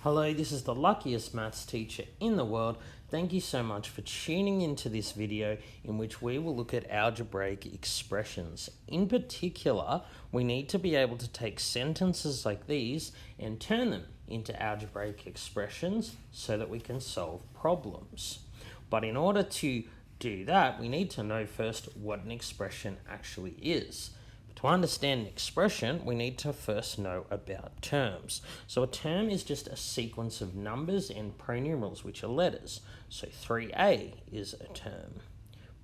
Hello, this is the luckiest maths teacher in the world. Thank you so much for tuning into this video in which we will look at algebraic expressions. In particular, we need to be able to take sentences like these and turn them into algebraic expressions so that we can solve problems. But in order to do that, we need to know first what an expression actually is. To understand an expression, we need to first know about terms. So a term is just a sequence of numbers and pronumerals, which are letters. So 3a is a term,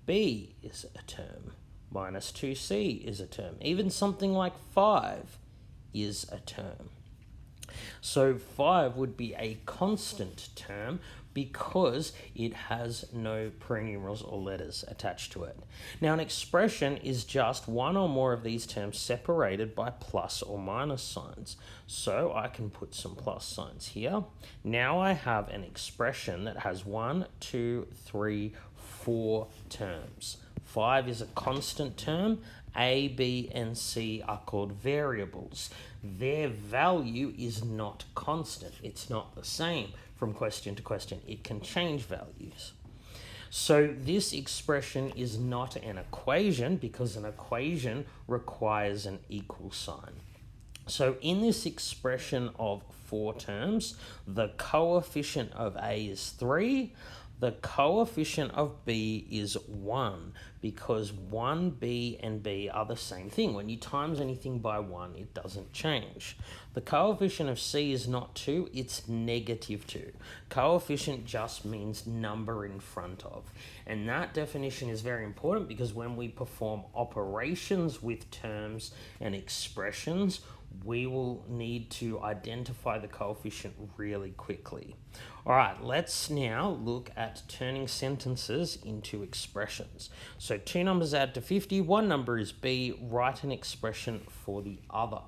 b is a term, minus 2c is a term. Even something like 5 is a term. So 5 would be a constant term because it has no pronumerals or letters attached to it. Now, an expression is just one or more of these terms separated by plus or minus signs. So I can put some plus signs here. Now I have an expression that has 1, 2, 3, 4 terms. 5 is a constant term. A, B, and C are called variables. Their value is not constant. It's not the same from question to question. It can change values. So this expression is not an equation because an equation requires an equal sign. So in this expression of 4 terms, the coefficient of A is 3. The coefficient of B is 1 because 1b and b are the same thing. When you times anything by 1, it doesn't change. The coefficient of C is not 2, it's negative 2. Coefficient just means number in front of. And that definition is very important because when we perform operations with terms and expressions, we will need to identify the coefficient really quickly. All right, let's now look at turning sentences into expressions. So 2 numbers add to 50, one number is B, write an expression for the other.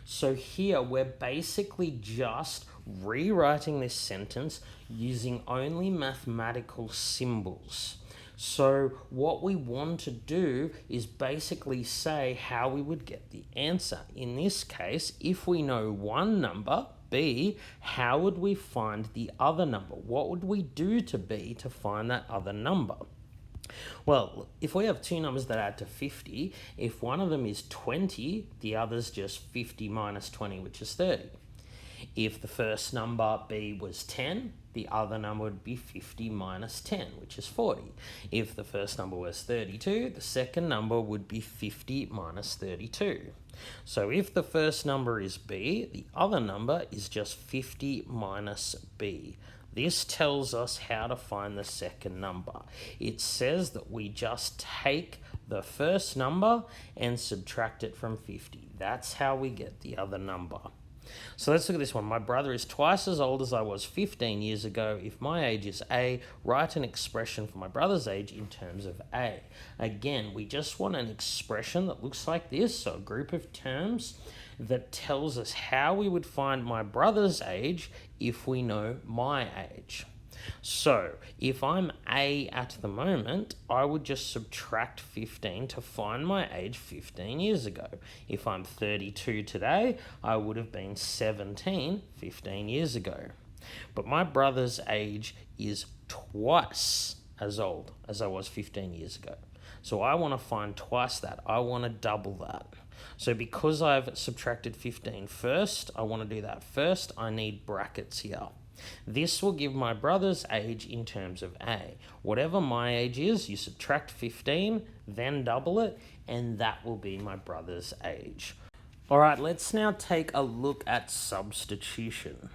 So here we're basically just rewriting this sentence using only mathematical symbols. So what we want to do is basically say how we would get the answer. In this case, if we know one number, B, how would we find the other number? What would we do to B to find that other number? Well, if we have 2 numbers that add to 50, if one of them is 20, the other's just 50 minus 20, which is 30. If the first number, B, was 10, the other number would be 50 minus 10, which is 40. If the first number was 32, the second number would be 50 minus 32. So if the first number is B, the other number is just 50 minus B. This tells us how to find the second number. It says that we just take the first number and subtract it from 50. That's how we get the other number. So let's look at this one. My brother is twice as old as I was 15 years ago. If my age is A, write an expression for my brother's age in terms of A. Again, we just want an expression that looks like this, so a group of terms that tells us how we would find my brother's age if we know my age. So if I'm A at the moment, I would just subtract 15 to find my age 15 years ago. If I'm 32 today, I would have been 17 15 years ago. But my brother's age is twice as old as I was 15 years ago. So I want to find twice that. I want to double that. So because I've subtracted 15 first, I want to do that first. I need brackets here. This will give my brother's age in terms of A. Whatever my age is, you subtract 15, then double it, and that will be my brother's age. All right, let's now take a look at substitution.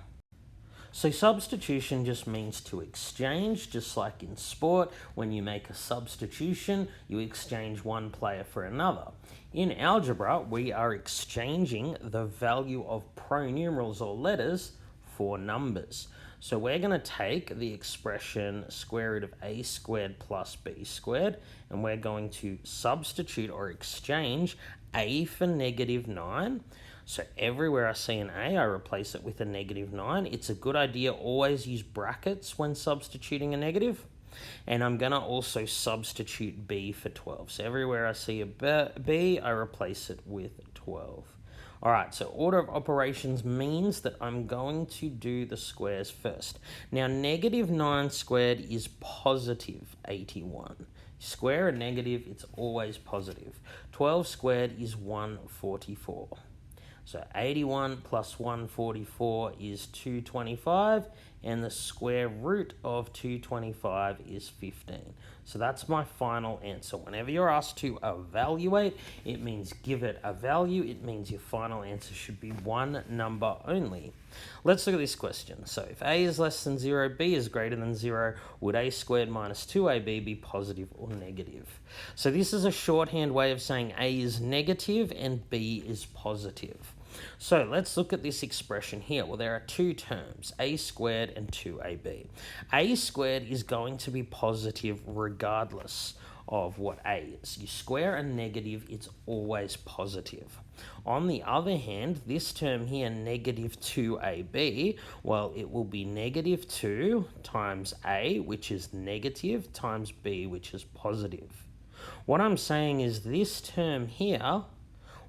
So substitution just means to exchange, just like in sport. When you make a substitution, you exchange one player for another. In algebra, we are exchanging the value of pronumerals or letters for numbers. So we're going to take the expression square root of a squared plus b squared, and we're going to substitute or exchange a for negative 9. So everywhere I see an A, I replace it with a negative 9. It's a good idea always use brackets when substituting a negative. And I'm going to also substitute B for 12. So everywhere I see a B, I replace it with 12. All right, so order of operations means that I'm going to do the squares first. Now, negative 9 squared is positive 81. Square a negative, it's always positive. 12 squared is 144. So 81 plus 144 is 225, and the square root of 225 is 15. So that's my final answer. Whenever you're asked to evaluate, it means give it a value. It means your final answer should be one number only. Let's look at this question. So if a is less than 0, b is greater than 0, would a squared minus 2ab be positive or negative? So this is a shorthand way of saying a is negative and b is positive. So let's look at this expression here. Well, there are two terms, a squared and 2ab. A squared is going to be positive regardless of what a is. You square a negative, it's always positive. On the other hand, this term here, negative 2ab, well, it will be negative 2 times a, which is negative, times b, which is positive. What I'm saying is this term here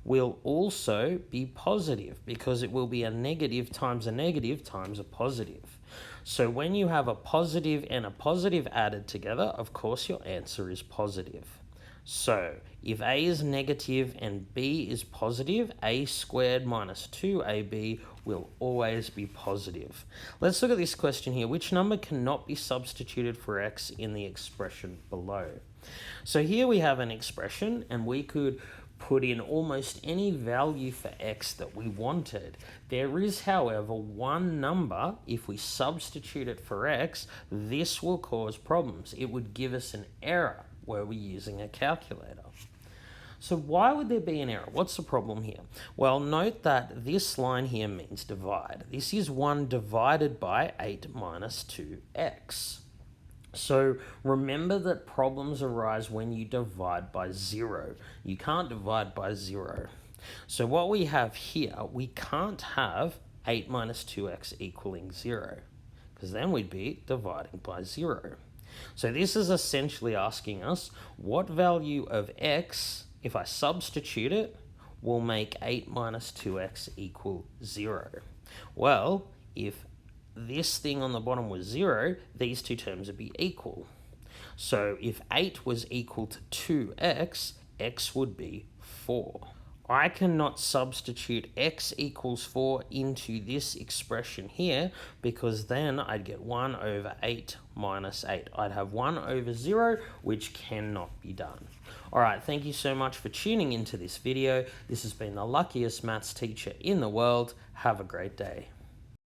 will also be positive because it will be a negative times a positive. So when you have a positive and a positive added together, of course your answer is positive. So if a is negative and b is positive, a squared minus 2ab will always be positive. Let's look at this question here. Which number cannot be substituted for x in the expression below? So here we have an expression and we could put in almost any value for x that we wanted. There is, however, one number, if we substitute it for x, this will cause problems. It would give us an error were we using a calculator. So why would there be an error? What's the problem here? Well, note that this line here means divide. This is 1 divided by 8 minus 2x. So remember that problems arise when you divide by 0. You can't divide by 0. So what we have here, we can't have 8 minus 2x equaling 0, because then we'd be dividing by 0. So this is essentially asking us what value of x, if I substitute it, will make 8 minus 2x equal 0. Well, if this thing on the bottom was 0, these two terms would be equal. So if 8 was equal to 2x, x would be 4. I cannot substitute x equals 4 into this expression here because then I'd get 1 over 8 minus 8. I'd have 1 over 0, which cannot be done. All right, thank you so much for tuning into this video. This has been the luckiest maths teacher in the world. Have a great day.